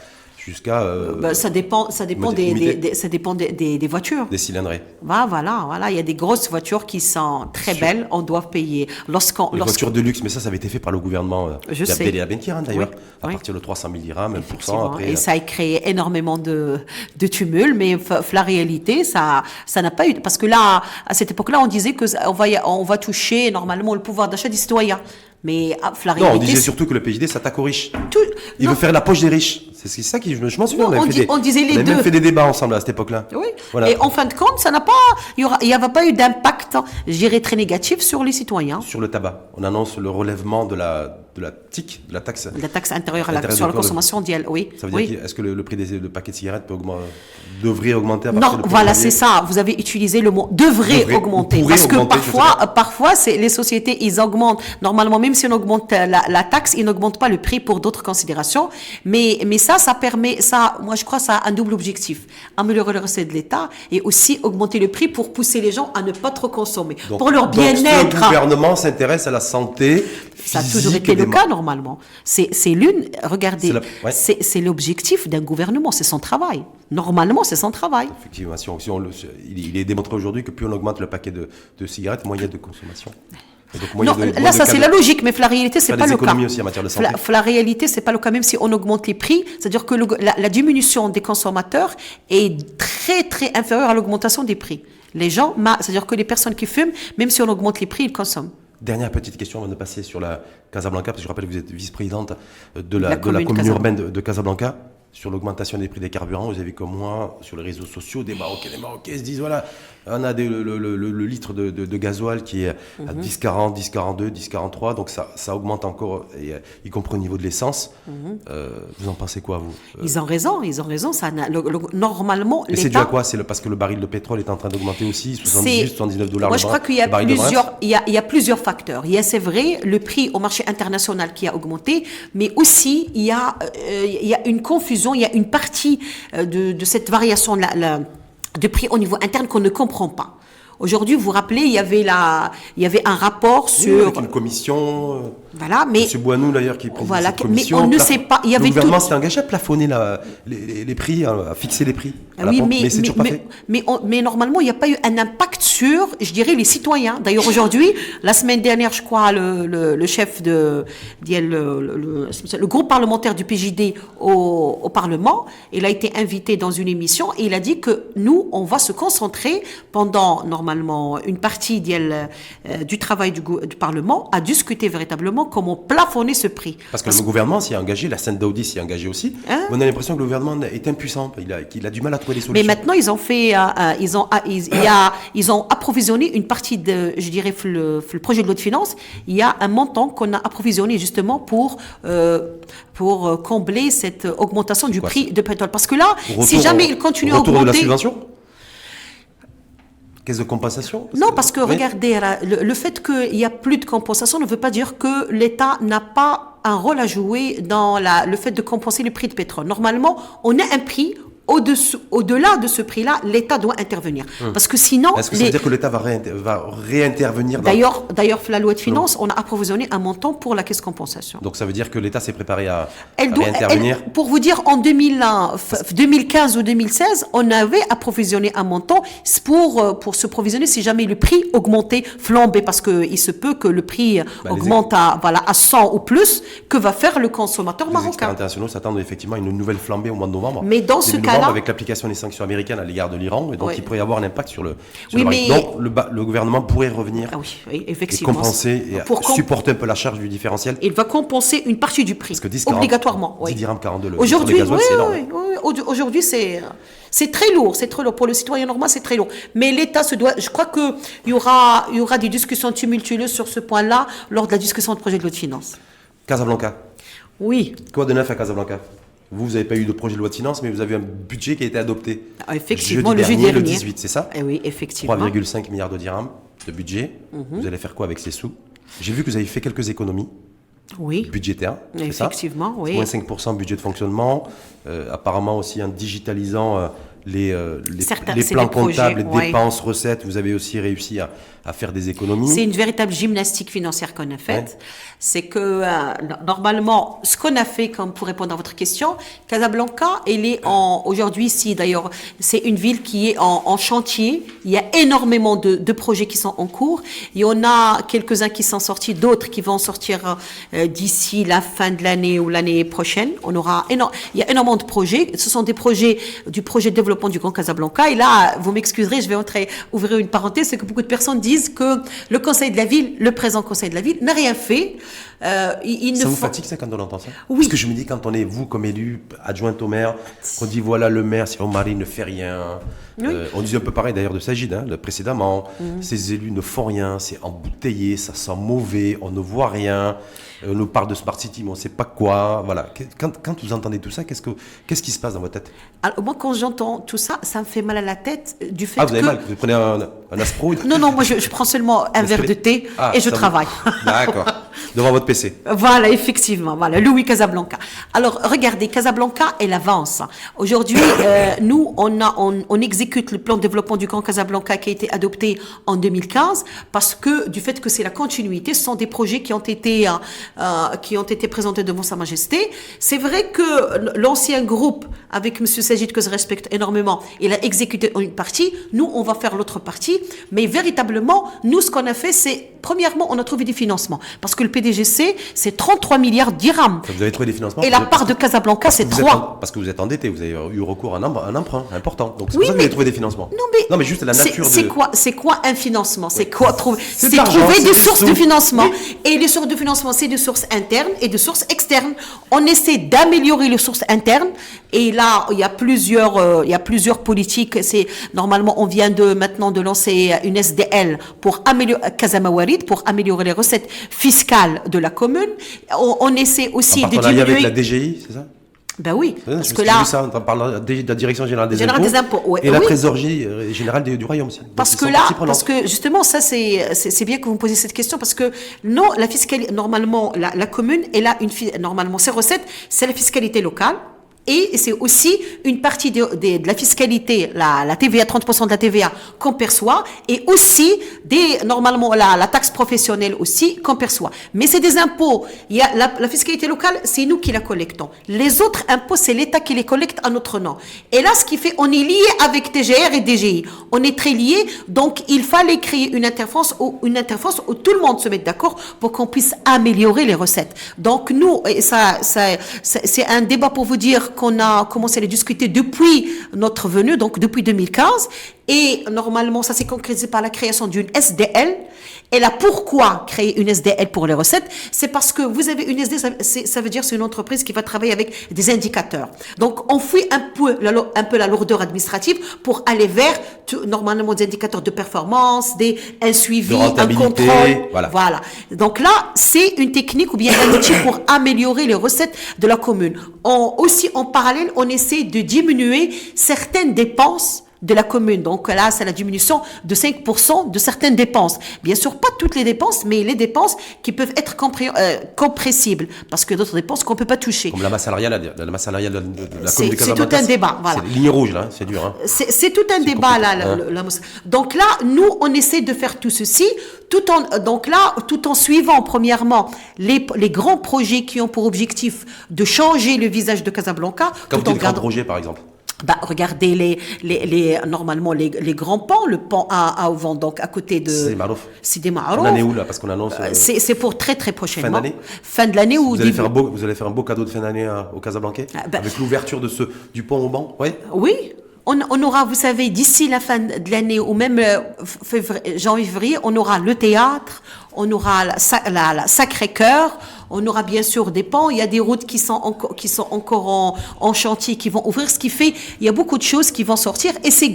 ça dépend des voitures. Des cylindrées. Voilà. Il y a des grosses voitures qui sont très belles. On doit payer. Les voitures de luxe, mais ça avait été fait par le gouvernement d'Abdel Bentir, d'ailleurs, à partir de 300 000 dirhams, 1%. Après, et ça a créé énormément de tumulte, mais la réalité, ça n'a pas eu. Parce que là, à cette époque-là, on disait que on va toucher normalement le pouvoir d'achat des citoyens. Mais la réalité, non, on disait surtout que le PJD s'attaque aux riches. Il veut faire la poche des riches. C'est ça qui, je m'en souviens. On disait les deux. On a même fait des débats ensemble à cette époque-là. Oui. Voilà. Et en fin de compte, il n'y avait pas eu d'impact, je dirais, très négatif sur les citoyens. Sur le tabac, on annonce le relèvement de la TIC, de la taxe. La taxe intérieure sur la consommation d'IL, oui. Ça veut dire, est-ce que le prix des paquets de cigarettes devrait augmenter à partir Non, voilà, c'est ça. Vous avez utilisé le mot devrait augmenter. Parce que parfois, les sociétés, ils augmentent. Normalement, même si on augmente la taxe, ils n'augmentent pas le prix pour d'autres considérations. Mais ça permet, moi je crois, ça a un double objectif. Améliorer le recette de l'État et aussi augmenter le prix pour pousser les gens à ne pas trop consommer. Pour leur bien-être. Le gouvernement s'intéresse à la santé. Ça a toujours été le cas, normalement. Regardez, c'est l'objectif d'un gouvernement, c'est son travail. Normalement, c'est son travail. Effectivement, il est démontré aujourd'hui que plus on augmente le paquet de cigarettes, moins il y a de consommation. C'est la logique, mais la réalité, c'est pas le cas. Aussi en matière de santé. La réalité, c'est pas le cas, même si on augmente les prix. C'est-à-dire que la diminution des consommateurs est très, très inférieure à l'augmentation des prix. C'est-à-dire que les personnes qui fument, même si on augmente les prix, ils consomment. Dernière petite question avant de passer sur la Casablanca, parce que je rappelle que vous êtes vice-présidente de la commune urbaine de Casablanca. Sur l'augmentation des prix des carburants, vous avez comme moi, sur les réseaux sociaux, des Marocains se disent, voilà, on a le litre de gasoil qui est à 10,40, 10,42, 10,43, donc ça augmente encore, y compris au niveau de l'essence. Vous en pensez quoi, vous Ils ont raison, ça, normalement, l'État... Et c'est dû à quoi? C'est parce que le baril de pétrole est en train d'augmenter aussi, 78, 79 $. Moi, je crois qu'il y a plusieurs facteurs. Il y a, c'est vrai, le prix au marché international qui a augmenté, mais aussi, il y a une confusion. Il y a une partie de cette variation de prix au niveau interne qu'on ne comprend pas. Aujourd'hui, vous vous rappelez, il y avait un rapport sur... Avec une commission... Voilà, mais... M. Boinou, d'ailleurs, qui préside cette commission. Mais on ne sait pas... Le gouvernement s'est engagé à plafonner les prix, à fixer les prix. Mais c'est toujours pas fait. Mais normalement, il n'y a pas eu un impact sur, je dirais, les citoyens. D'ailleurs, aujourd'hui, la semaine dernière, je crois, le chef le groupe parlementaire du PJD au Parlement, il a été invité dans une émission et il a dit que nous, on va se concentrer pendant, normalement, une partie du travail du Parlement à discuter véritablement comment plafonner ce prix. Parce que le gouvernement s'y est engagé, la Seine Daoudi s'y est engagée aussi. On a l'impression que le gouvernement est impuissant, qu'il a du mal à trouver des solutions. Mais maintenant, ils ont fait, ils ont approvisionné une partie je dirais, le projet de loi de finances. Il y a un montant qu'on a approvisionné justement pour combler cette augmentation du prix de pétrole. Parce que là, si jamais il continue à augmenter... Retour de la subvention ? Caisse de compensation? Parce que regardez, le fait qu'il n'y a plus de compensation ne veut pas dire que l'État n'a pas un rôle à jouer dans le fait de compenser le prix de pétrole. Normalement, on a un prix. Au-delà de ce prix-là, l'État doit intervenir. Parce que sinon... Est-ce que ça veut dire que l'État va réintervenir D'ailleurs, la loi de finances, on a approvisionné un montant pour la caisse compensation. Donc ça veut dire que l'État s'est préparé à réintervenir. Pour vous dire, en 2015 ou 2016, on avait approvisionné un montant pour se provisionner si jamais le prix augmentait, flambait, parce qu'il se peut que le prix augmente à 100 ou plus, que va faire le consommateur marocain. Les experts internationaux s'attendent effectivement à une nouvelle flambée au mois de novembre. Mais dans ce cas-là, cas-là, avec l'application des sanctions américaines à l'égard de l'Iran, et donc Oui. il pourrait y avoir un impact sur le. Oui, mais- Donc le gouvernement pourrait revenir ah oui, et effectivement. compenser et Pour com- supporter un peu la charge du différentiel. Il va compenser une partie du prix, Parce que 10 obligatoirement. 10 oui. dirhams 42 le Aujourd'hui, litre de gasoil, c'est énorme. Aujourd'hui, c'est très lourd, c'est très lourd. Pour le citoyen normal, c'est très lourd. Mais l'État se doit, je crois qu'il y aura des discussions tumultueuses sur ce point-là lors de la discussion de projet de loi de finances. Casablanca. Oui, Quoi de neuf à Casablanca? Vous n'avez pas eu de projet de loi de finances, mais vous avez un budget qui a été adopté. effectivement, le jeudi le dernier. 18, c'est ça? Eh oui, effectivement. 3,5 milliards de dirhams de budget. Vous allez faire quoi avec ces sous? J'ai vu que vous avez fait quelques économies Oui, budgétaires. c'est ça effectivement, oui. Moins 5% budget de fonctionnement. Apparemment aussi en digitalisant les Certains- les c'est plans des projets, comptables, les ouais. dépenses, recettes. Vous avez aussi réussi à faire des économies. C'est une véritable gymnastique financière qu'on a faite. Ouais. C'est que normalement, ce qu'on a fait, comme pour répondre à votre question, Casablanca, elle est aujourd'hui ici d'ailleurs, c'est une ville qui est en chantier. Il y a énormément de projets qui sont en cours. Il y en a quelques-uns qui sont sortis, d'autres qui vont sortir d'ici la fin de l'année ou l'année prochaine. Il y a énormément de projets. Ce sont des projets du projet de développement du Grand Casablanca. Et là, vous m'excuserez, je vais ouvrir une parenthèse, c'est que beaucoup de personnes disent que le conseil de la ville, le présent conseil de la ville, n'a rien fait. Ils Ça ne vous font- fatigue ça quand on entend ça? Oui. Parce que je me dis quand on est vous comme élu, adjointe au maire, qu'on dit voilà le maire, si Omar il ne fait rien. Oui. On disait un peu pareil d'ailleurs de Sagid précédemment. Ces élus ne font rien, c'est embouteillé, ça sent mauvais, on ne voit rien. On nous parle de Smart City, mais on ne sait pas quoi. Voilà. Quand vous entendez tout ça, qu'est-ce qui se passe dans votre tête? Alors, moi, quand j'entends tout ça, ça me fait mal à la tête du fait Ah, vous avez que... mal, vous prenez un aspro? Non, moi, je prends seulement un verre de thé et je ça vous- travaille. D'accord. Devant votre PC. Voilà, effectivement, voilà, Louis Casablanca. Alors, regardez, Casablanca, elle avance. Aujourd'hui, nous, on exécute le plan de développement du Grand Casablanca qui a été adopté en 2015 parce que, du fait que c'est la continuité, ce sont des projets qui ont été présentés devant Sa Majesté. C'est vrai que l'ancien groupe, avec M. Sagid, que je respecte énormément, il a exécuté une partie. Nous, on va faire l'autre partie. Mais véritablement, nous, ce qu'on a fait, c'est, premièrement, on a trouvé du financement. Parce que le PDGC, c'est 33 milliards de dirhams. Vous avez trouvé des financements? Et la part de Casablanca, c'est Vous êtes 3. parce que vous êtes endetté, vous avez eu recours à un emprunt important. Donc c'est Oui, pour ça que vous mais- avez trouvé des financements. Non, mais juste la nature c'est quoi un financement? C'est quoi trouver? C'est de C'est l'argent, trouver c'est des des sources sous. de financement. Oui. Et les sources de financement, c'est des sources internes et des sources externes. On essaie d'améliorer les sources internes. Et là, il y a plusieurs politiques. C'est normalement, on vient maintenant de lancer une SDL pour améliorer Casamawarid, pour améliorer les recettes fiscales de la commune. On essaie aussi En de partenariat diminuer. avec la DGI, c'est ça? Ben oui, Ouais, parce j'ai que vu là, ça, on parle de la Direction Générale des Générale des Impôts, ouais. et la Oui. Trésorerie Générale du Royaume aussi. Donc, Parce ils que sont là, partie prenante. parce que justement, ça c'est bien que vous me posiez cette question parce que non, la fiscalité, normalement, la commune, elle a normalement ses recettes, c'est la fiscalité locale. Et c'est aussi une partie de la fiscalité, la TVA, 30% de la TVA qu'on perçoit, et aussi normalement la taxe professionnelle aussi qu'on perçoit. Mais c'est des impôts. Il y a la fiscalité locale, c'est nous qui la collectons. Les autres impôts, c'est l'État qui les collecte à notre nom. Et là, ce qui fait, on est lié avec TGR et DGI. On est très liés, donc il fallait créer une interface où tout le monde se mette d'accord pour qu'on puisse améliorer les recettes. Donc nous, et c'est un débat pour vous dire qu'on a commencé à les discuter depuis notre venue, donc depuis 2015. Et normalement, ça s'est concrétisé par la création d'une SDL. Et là, pourquoi créer une SDL pour les recettes? C'est parce que vous avez une SDL, ça veut dire c'est une entreprise qui va travailler avec des indicateurs. Donc, on fuit un peu la lourdeur administrative pour aller vers normalement des indicateurs de performance, un suivi, un contrôle. Voilà. Donc là, c'est une technique ou bien un outil pour améliorer les recettes de la commune. Aussi, en parallèle, on essaie de diminuer certaines dépenses de la commune. Donc là, c'est la diminution de 5% de certaines dépenses. Bien sûr, pas toutes les dépenses, mais les dépenses qui peuvent être compressibles, parce que d'autres dépenses qu'on peut pas toucher. Comme la masse salariale de la commune de C'est Casablanca. tout un débat, voilà. C'est ligne rouge, là, c'est dur. Hein. C'est tout un débat, là. Donc là, nous, on essaie de faire tout ceci, tout en suivant, premièrement, les grands projets qui ont pour objectif de changer le visage de Casablanca. Quand vous tout en dites grand projet, par exemple. Bah, regardez normalement les grands ponts, le pont à Ovan, donc à côté de Sidi Maharouf. On en est où là, parce qu'on annonce c'est pour très très prochainement. Fin d'année. Fin de l'année ou vous allez faire un beau cadeau de fin d'année au Casablanca avec l'ouverture du pont Oban, ouais. Oui. On aura, vous savez, d'ici la fin de l'année ou même janvier-février, on aura le théâtre, on aura la Sacré-Cœur, on aura bien sûr des ponts, il y a des routes qui sont encore en chantier, qui vont ouvrir, ce qui fait, il y a beaucoup de choses qui vont sortir, et c'est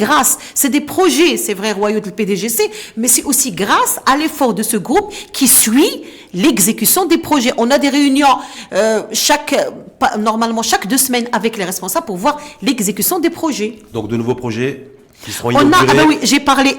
des projets, c'est vrai, royaux du PDGC, mais c'est aussi grâce à l'effort de ce groupe qui suit l'exécution des projets. On a des réunions normalement chaque 2 semaines avec les responsables pour voir l'exécution des projets. Donc de nouveaux projets qui seront inaugurés. Oui, j'ai parlé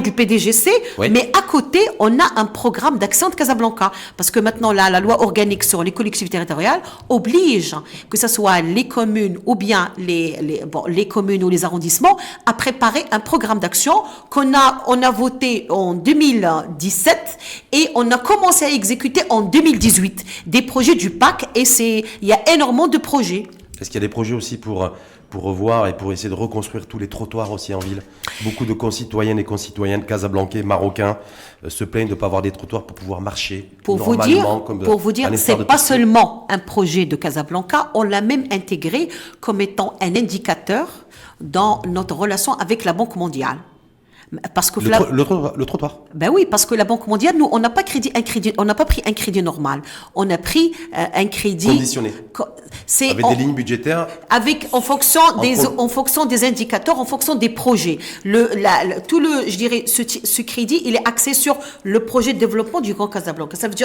du PDGC, mais à côté, on a un programme d'action de Casablanca. Parce que maintenant, la loi organique sur les collectivités territoriales oblige que ce soit les communes ou bien les communes ou les arrondissements à préparer un programme d'action on a voté en 2017 et on a commencé à exécuter en 2018 des projets du PAC et il y a énormément de projets. Est-ce qu'il y a des projets aussi pour revoir et pour essayer de reconstruire tous les trottoirs aussi en ville? Beaucoup de concitoyennes et concitoyens casablancais, marocains se plaignent de ne pas avoir des trottoirs pour pouvoir marcher. Pour vous dire, c'est pas seulement un projet de Casablanca, on l'a même intégré comme étant un indicateur dans notre relation avec la Banque mondiale. Parce que le trottoir. Ben oui, parce que la Banque mondiale, nous, on n'a pas pris un crédit normal. On a pris un crédit conditionné. Avec des lignes budgétaires. En fonction des indicateurs, en fonction des projets. Ce crédit, il est axé sur le projet de développement du Grand Casablanca. Ça veut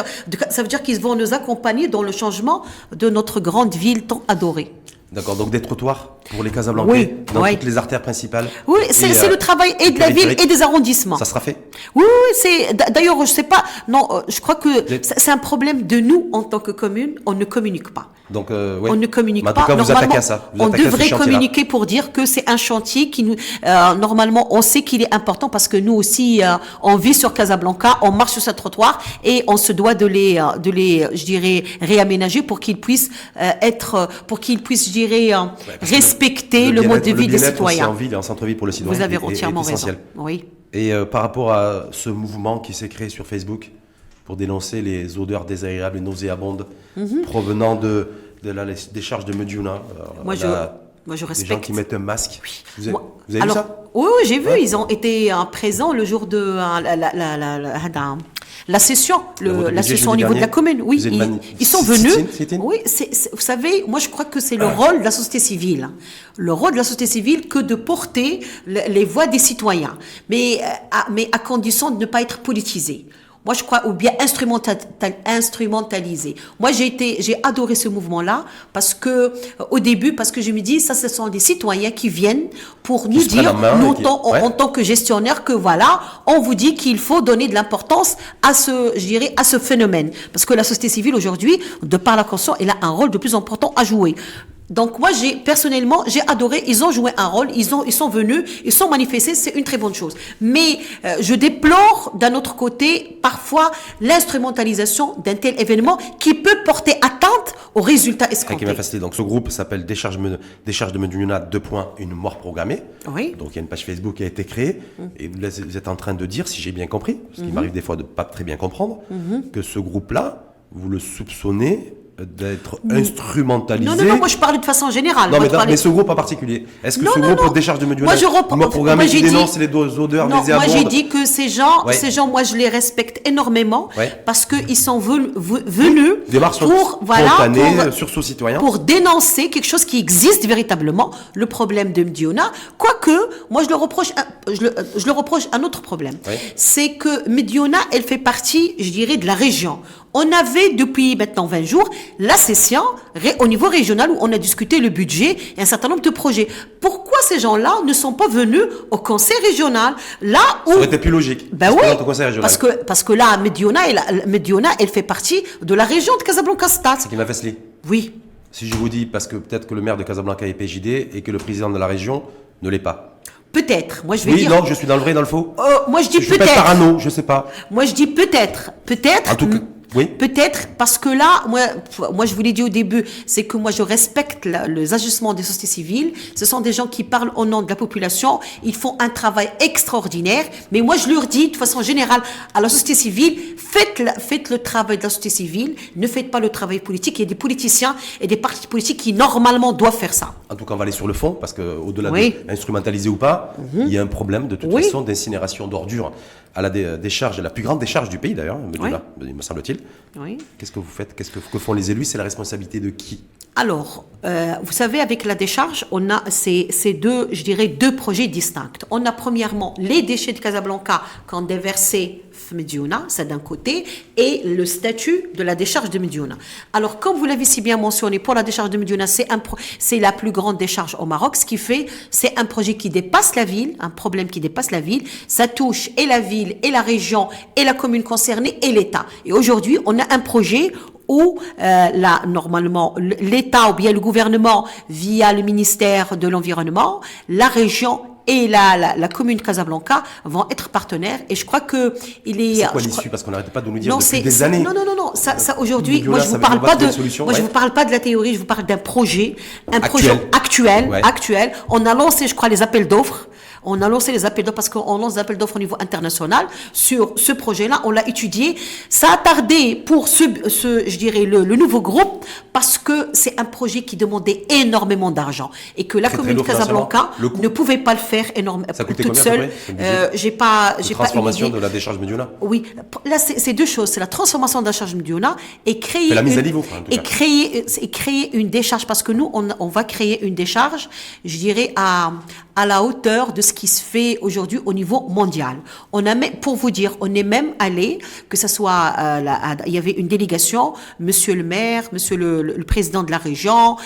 dire qu'ils vont nous accompagner dans le changement de notre grande ville tant adorée. D'accord, donc des trottoirs pour les Casablancais dans toutes les artères principales. Oui, c'est le travail et de la ville et des arrondissements. Ça sera fait. Oui, d'ailleurs, je sais pas. Non, je crois que c'est un problème de nous en tant que commune. On ne communique pas. Donc, on ne communique pas. En tout cas, vous attaquez à ça. On devrait communiquer pour dire que c'est un chantier qui nous. Normalement, on sait qu'il est important parce que nous aussi, on vit sur Casablanca, on marche sur ce trottoir et on se doit de les, je dirais, réaménager pour qu'ils puissent je dirais, respecter le mode de vie des citoyens. En ville et en centre-ville pour le citoyen. Vous avez entièrement raison. Oui. Et par rapport à ce mouvement qui s'est créé sur Facebook pour dénoncer les odeurs désagréables et nauséabondes provenant de la décharge de Mediouna. Moi, je respecte. Les gens qui mettent un masque. Oui. Vous avez vu ça? Oui, j'ai vu. Ils ont été présents le jour de la session, la session au niveau de la commune. Oui, ils sont venus. Oui, vous savez, moi je crois que c'est le rôle de la société civile. Le rôle de la société civile que de porter les voix des citoyens, mais à condition de ne pas être politisé. Moi, je crois, ou bien instrumentalisé. Moi, j'ai adoré ce mouvement-là au début, parce que je me dis, ce sont des citoyens qui viennent pour nous dire, en tant que gestionnaire, que voilà, on vous dit qu'il faut donner de l'importance à ce phénomène. Parce que la société civile, aujourd'hui, de par la Constitution, elle a un rôle de plus important à jouer. Donc moi, personnellement, j'ai adoré. Ils ont joué un rôle. Ils sont venus. Ils sont manifestés. C'est une très bonne chose. Mais je déplore d'un autre côté parfois l'instrumentalisation d'un tel événement qui peut porter atteinte aux résultats escomptés. Donc ce groupe s'appelle Décharge de Mediouna : une mort programmée. Oui. Donc il y a une page Facebook qui a été créée. Et vous êtes en train de dire, si j'ai bien compris, parce qu'il m'arrive des fois de pas très bien comprendre, que ce groupe-là, vous le soupçonnez d'être instrumentalisé. Non, moi je parlais de façon générale. Non, mais ce groupe en particulier. Est-ce que ce groupe Décharge de Mediouna qui dénonce les odeurs des nauséabondes? Moi j'ai dit que ces gens, moi je les respecte énormément parce qu'ils sont venus sursaut citoyen pour dénoncer quelque chose qui existe véritablement, le problème de Mediouna. Quoique, moi je le reproche un autre problème. C'est que Mediouna, elle fait partie, je dirais, de la région. On avait depuis maintenant 20 jours la session au niveau régional où on a discuté le budget et un certain nombre de projets. Pourquoi ces gens-là ne sont pas venus au conseil régional là où... Ça aurait été plus logique. Ben oui, parce que là, Mediouna, elle fait partie de la région de Casablanca-Stade. C'est qui m'a fait. Oui. Si je vous dis, parce que peut-être que le maire de Casablanca est PJD et que le président de la région ne l'est pas. Peut-être. Moi, je vais dire. Oui, non, je suis dans le vrai, dans le faux. Moi, je dis peut-être. Je suis pas parano, je sais pas. Moi, je dis peut-être. Peut-être. En tout cas. Oui. Peut-être parce que là, moi, je vous l'ai dit au début, c'est que moi, je respecte les agissements des sociétés civiles. Ce sont des gens qui parlent au nom de la population. Ils font un travail extraordinaire. Mais moi, je leur dis, de façon générale, à la société civile, faites le travail de la société civile. Ne faites pas le travail politique. Il y a des politiciens et des partis politiques qui, normalement, doivent faire ça. En tout cas, on va aller sur le fond, parce qu'au-delà Oui. d'instrumentaliser ou pas, il y a un problème, de toute façon, d'incinération d'ordures à la décharge, la plus grande décharge du pays, d'ailleurs, me semble-t-il. Oui. Qu'est-ce que vous faites? Que font les élus? C'est la responsabilité de qui? Alors, vous savez, avec la décharge, on a ces deux, je dirais, deux projets distincts. On a premièrement les déchets de Casablanca qu'on déversait Médiouna, c'est d'un côté, et le statut de la décharge de Médiouna. Alors, comme vous l'avez si bien mentionné, pour la décharge de Médiouna, c'est la plus grande décharge au Maroc, ce qui fait, c'est un projet qui dépasse la ville, un problème qui dépasse la ville. Ça touche et la ville, et la région, et la commune concernée, et l'État. Et aujourd'hui, on a un projet où normalement l'État ou bien le gouvernement via le ministère de l'Environnement, la région et la commune de Casablanca vont être partenaires. Et je crois que il est. C'est quoi l'issue? Parce qu'on n'arrête pas de nous dire depuis des années. Non. Ça aujourd'hui, moi je vous parle pas de. Moi je vous parle pas de la théorie. Je vous parle d'un projet, projet actuel. On a lancé, je crois, les appels d'offres. On a lancé les appels d'offres parce qu'on lance des appels d'offres au niveau international sur ce projet-là. On l'a étudié. Ça a tardé pour je dirais, le nouveau groupe parce que c'est un projet qui demandait énormément d'argent et que la commune de Casablanca ne pouvait pas le faire toute seule. J'ai pas transformation de la décharge Médiouna. Oui. Là, c'est deux choses. C'est la transformation de la décharge Médiouna et créer la mise à niveau, en tout cas. Créer une décharge parce que nous, on va créer une décharge, je dirais, à la hauteur de ce qui se fait aujourd'hui au niveau mondial. Pour vous dire, on est même allé, que ce soit, il y avait une délégation, monsieur le maire, monsieur le président de la région,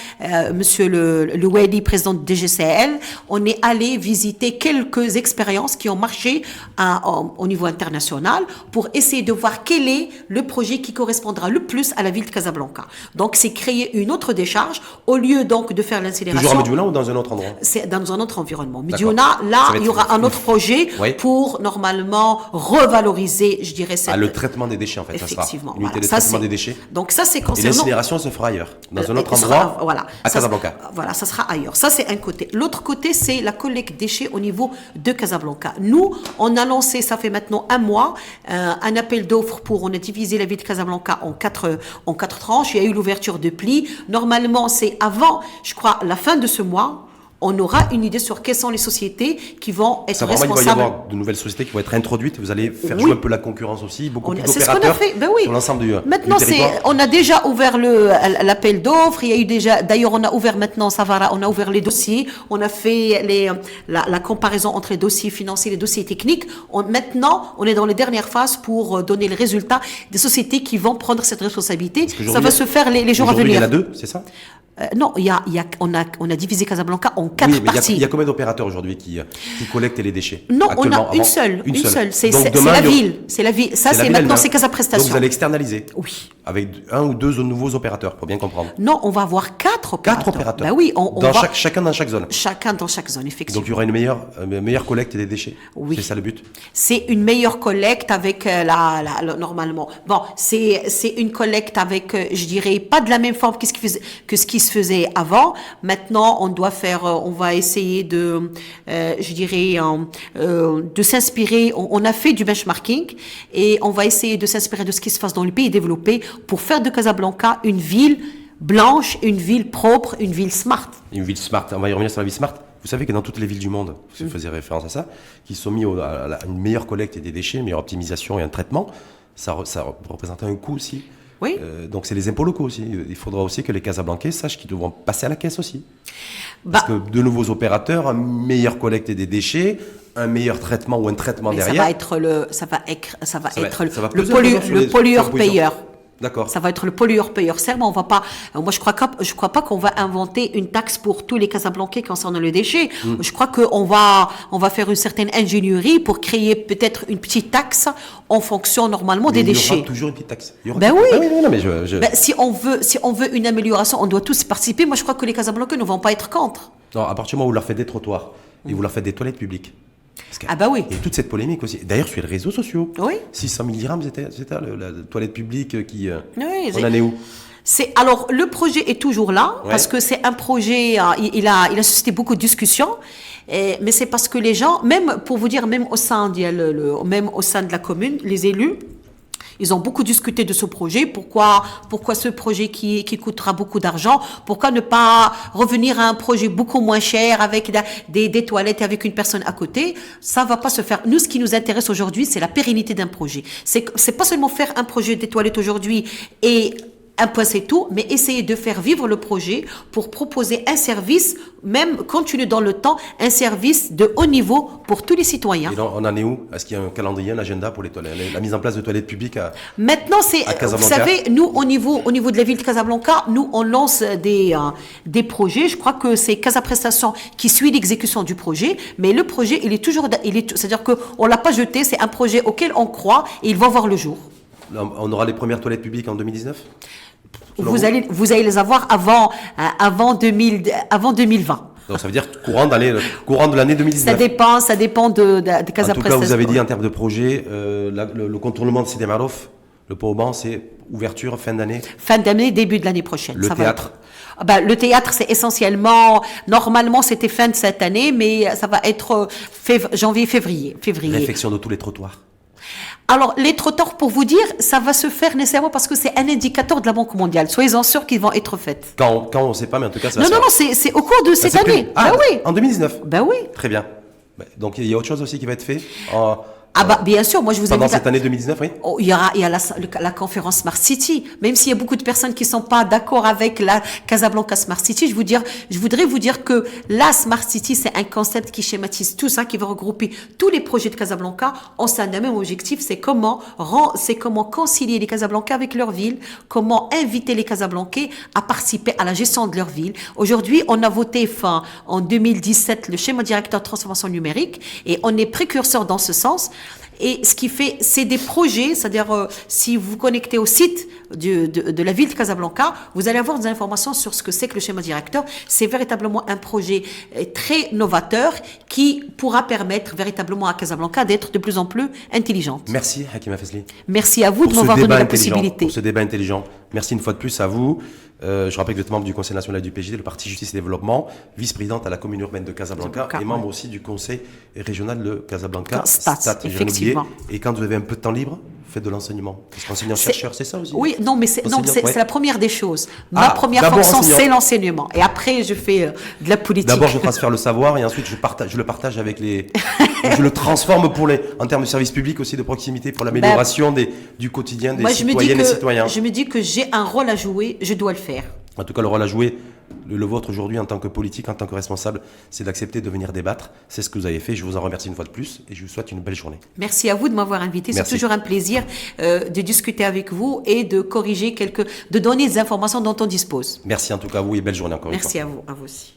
monsieur le Wadi, président de DGCL, on est allé visiter quelques expériences qui ont marché au niveau international pour essayer de voir quel est le projet qui correspondra le plus à la ville de Casablanca. Donc, c'est créer une autre décharge au lieu donc de faire l'incinération. Toujours à Médiouna ou dans un autre endroit? C'est dans un autre environnement. Médiouna, là, il y aura un autre projet pour normalement revaloriser, je dirais, le traitement des déchets, en fait. Effectivement. Ça sera unité de traitement des déchets. Donc ça, c'est concernant. Et l'incinération se fera ailleurs, dans un autre endroit, à Casablanca. Voilà, ça sera ailleurs. Ça, c'est un côté. L'autre côté, c'est la collecte déchets au niveau de Casablanca. Nous, on a lancé, ça fait maintenant un mois, un appel d'offres on a divisé la ville de Casablanca en quatre tranches. Il y a eu l'ouverture de plis. Normalement, c'est avant, je crois, la fin de ce mois. On aura une idée sur quelles sont les sociétés qui vont être responsables. Il va y avoir de nouvelles sociétés qui vont être introduites. Vous allez faire jouer un peu la concurrence aussi, beaucoup plus d'opérateurs sur l'ensemble du Maintenant, territoire. On a déjà ouvert l'appel d'offres. Il y a eu déjà, d'ailleurs, on a ouvert maintenant, Savara, on a ouvert les dossiers. On a fait la comparaison entre les dossiers financiers et les dossiers techniques. Maintenant, on est dans les dernières phases pour donner les résultats des sociétés qui vont prendre cette responsabilité. Ça va se faire les jours à venir. Il y en a deux, c'est ça? Non, on a divisé Casablanca en quatre parties. Il y a combien d'opérateurs aujourd'hui qui collectent les déchets? Non, on a une seule. C'est la ville. C'est la ville. Ça, c'est maintenant, c'est Casa Prestation. Donc vous allez externaliser? Oui. Avec un ou deux nouveaux opérateurs, pour bien comprendre. Non, on va avoir quatre opérateurs. Quatre opérateurs. Ben oui, chacun dans chaque zone. Chacun dans chaque zone, effectivement. Donc il y aura une meilleure collecte des déchets. Oui. C'est ça le but? C'est une meilleure collecte avec normalement. Bon, c'est une collecte avec, je dirais, pas de la même forme que ce qui se faisait avant. Maintenant, on va essayer de, je dirais, de s'inspirer. On a fait du benchmarking et on va essayer de s'inspirer de ce qui se passe dans les pays développés pour faire de Casablanca une ville blanche, une ville propre, une ville smart. Une ville smart. On va y revenir sur la ville smart. Vous savez que dans toutes les villes du monde, vous faisiez référence à ça, qui sont mis à une meilleure collecte des déchets, une meilleure optimisation et un traitement, ça représente un coût aussi. Oui. Donc c'est les impôts locaux aussi. Il faudra aussi que les Casablancais sachent qu'ils devront passer à la caisse aussi. Parce que de nouveaux opérateurs, une meilleure collecte des déchets, un meilleur traitement ou un traitement derrière. Ça va être le pollueur-payeur. D'accord. Ça va être le pollueur-payeur. Moi, je crois pas qu'on va inventer une taxe pour tous les Casablancais concernant le déchet. Je crois qu'on va faire une certaine ingénierie pour créer peut-être une petite taxe en fonction normalement des déchets. Il y aura toujours une petite taxe. Ben oui. Non, mais si on veut une amélioration, on doit tous participer. Moi, je crois que les Casablancais ne vont pas être contre. Non, à partir du moment où vous leur faites des trottoirs et vous leur faites des toilettes publiques, Ah bah oui. Et toute cette polémique aussi. D'ailleurs, sur les réseaux sociaux. Oui. 600 000 dirhams, c'était la toilette publique qui... Oui, on en est où? Alors, le projet est toujours là, Ouais. parce que c'est un projet, il a suscité beaucoup de discussions, mais c'est parce que les gens, même, pour vous dire, même au sein, même au sein de la commune, les élus, ils ont beaucoup discuté de ce projet. Pourquoi ce projet qui coûtera beaucoup d'argent? Pourquoi ne pas revenir à un projet beaucoup moins cher avec des toilettes et avec une personne à côté? Ça va pas se faire. Nous, ce qui nous intéresse aujourd'hui, c'est la pérennité d'un projet. C'est pas seulement faire un projet des toilettes aujourd'hui et un point c'est tout, mais essayer de faire vivre le projet pour proposer un service, même continuer dans le temps, un service de haut niveau pour tous les citoyens. Et là, on en est où? Est-ce qu'il y a un calendrier, un agenda pour les toilettes, la mise en place de toilettes publiques Maintenant, à vous Casablanca? savez, nous, au niveau de la ville de Casablanca, nous, on lance des projets. Je crois que c'est Casa Prestation qui suit l'exécution du projet, mais le projet, c'est-à-dire qu'on l'a pas jeté, c'est un projet auquel on croit et il va voir le jour. Là, on aura les premières toilettes publiques en 2019? Vous allez les avoir avant 2020. Donc ça veut dire courant de l'année 2019. Ça dépend de Casa En tout cas, vous avez dit en termes de projet, le contournement de Sidi Marouf, le pot au banc, c'est ouverture fin d'année. Fin d'année, début de l'année prochaine. Le théâtre. Le théâtre, c'est essentiellement, normalement, c'était fin de cette année, mais ça va être janvier-février. Réfection de tous les trottoirs. Alors, les trottoirs, pour vous dire, ça va se faire nécessairement parce que c'est un indicateur de la Banque mondiale. Soyez-en sûrs qu'ils vont être faits. Quand on ne sait pas, mais en tout cas, ça va se Non, faire. c'est au cours de cette c'est année. prévu. Ah, oui. En 2019. Oui. Très bien. Donc il y a autre chose aussi qui va être fait Bien sûr, moi je vous pendant invite cette année 2019, oui. Il y a la conférence Smart City. Même s'il y a beaucoup de personnes qui sont pas d'accord avec la Casablanca Smart City, je voudrais vous dire que la Smart City, c'est un concept qui schématise tout ça, qui va regrouper tous les projets de Casablanca en sein d'un même objectif. C'est comment concilier les Casablancais avec leur ville, comment inviter les Casablancais à participer à la gestion de leur ville. Aujourd'hui, on a voté en 2017 le schéma directeur de transformation numérique et on est précurseur dans ce sens. Et ce qui fait, c'est des projets, c'est-à-dire si vous vous connectez au site de la ville de Casablanca, vous allez avoir des informations sur ce que c'est que le schéma directeur. C'est véritablement un projet très novateur qui pourra permettre véritablement à Casablanca d'être de plus en plus intelligente. Merci Hakima Fesli. Merci à vous de m'avoir donné la possibilité. Pour ce débat intelligent. Merci une fois de plus à vous. Je rappelle que vous êtes membre du Conseil national du PJD, le Parti Justice et Développement, vice-présidente à la commune urbaine de Casablanca et membre aussi du Conseil régional de Casablanca, Stat, effectivement. Et quand vous avez un peu de temps libre, faites de l'enseignement. Parce qu'enseignant-chercheur, c'est ça aussi? Oui, non, mais c'est la première des choses. Ma Ah, première d'abord fonction, enseignant. c'est l'enseignement. Et après, je fais de la politique. D'abord, je transfère le savoir et ensuite, je le partage avec les... je le transforme en termes de service public aussi, de proximité, pour l'amélioration du quotidien des citoyennes et citoyens. Je me dis que j'ai un rôle à jouer, je dois le faire. En tout cas, le rôle à jouer, le vôtre aujourd'hui en tant que politique, en tant que responsable, c'est d'accepter de venir débattre. C'est ce que vous avez fait. Je vous en remercie une fois de plus et je vous souhaite une belle journée. Merci à vous de m'avoir invité. C'est toujours un plaisir de discuter avec vous et de corriger de donner des informations dont on dispose. Merci en tout cas à vous et belle journée encore une fois. Merci à vous aussi.